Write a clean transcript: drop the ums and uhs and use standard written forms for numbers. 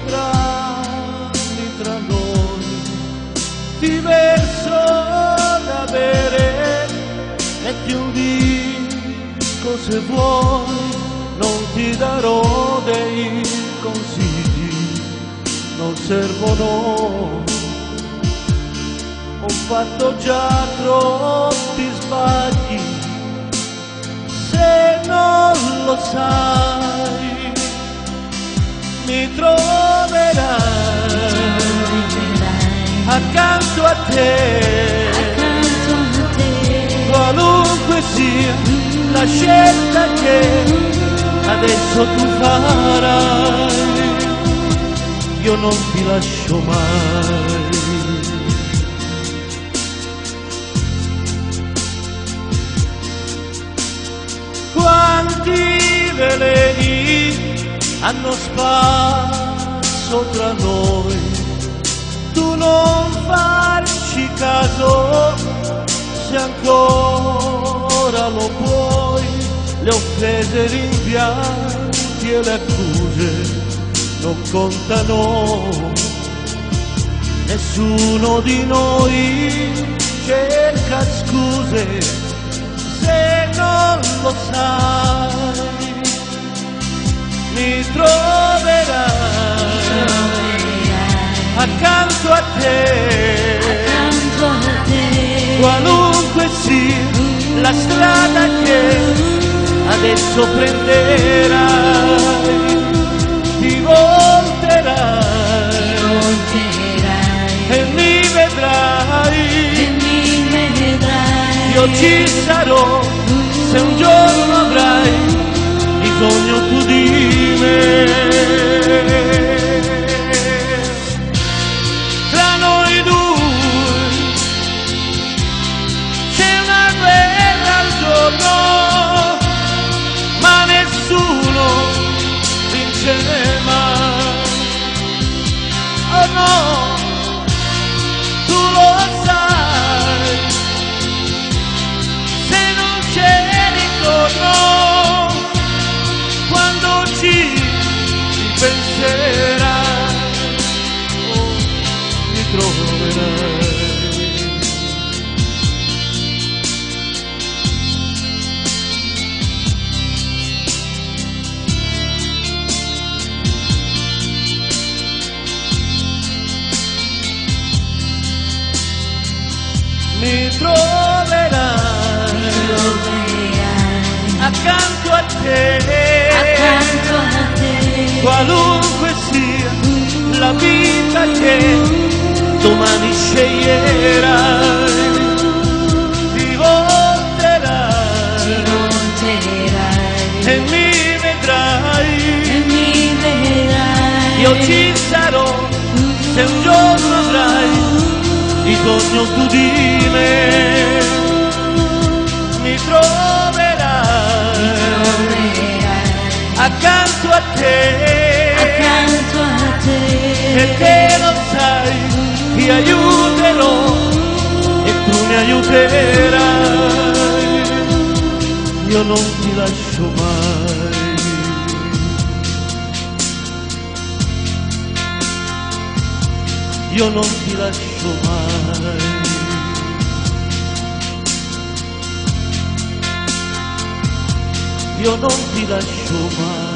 grandi tra noi, diverso da bere, e ti dico se vuoi non ti darò dei consigli, non servono. Ho fatto già troppi sbagli, se non lo sai mi troverai accanto a te, qualunque sia la scelta che adesso tu farai, io non ti lascio mai. Quanti veleni hanno spasso tra noi, tu non farci caso se ancora lo puoi, le offese, i rimpianti e le accuse non contano, nessuno di noi cerca scuse se non lo sai, mi troverai accanto a te, qualunque sia la strada che adesso prenderai, ti volterai e mi vedrai, io ci sarò se un giorno avrai bisogno tu di me. Tra noi due c'è una guerra al giorno, ma nessuno vince mai. Oh no, tu lo sai, se non c'è ritorno, quando ci penserai, oh, mi troverai. Mi troverai accanto a te, qualunque sia la vita che domani sceglierai, ti volterai e mi vedrai, io ci sarò se un giorno avrai bisogno tu di me, mi troverai accanto a te, perché lo sai, ti aiuterò e tu mi aiuterai, io non ti lascio mai. Io non ti lascio mai. Io non ti lascio mai.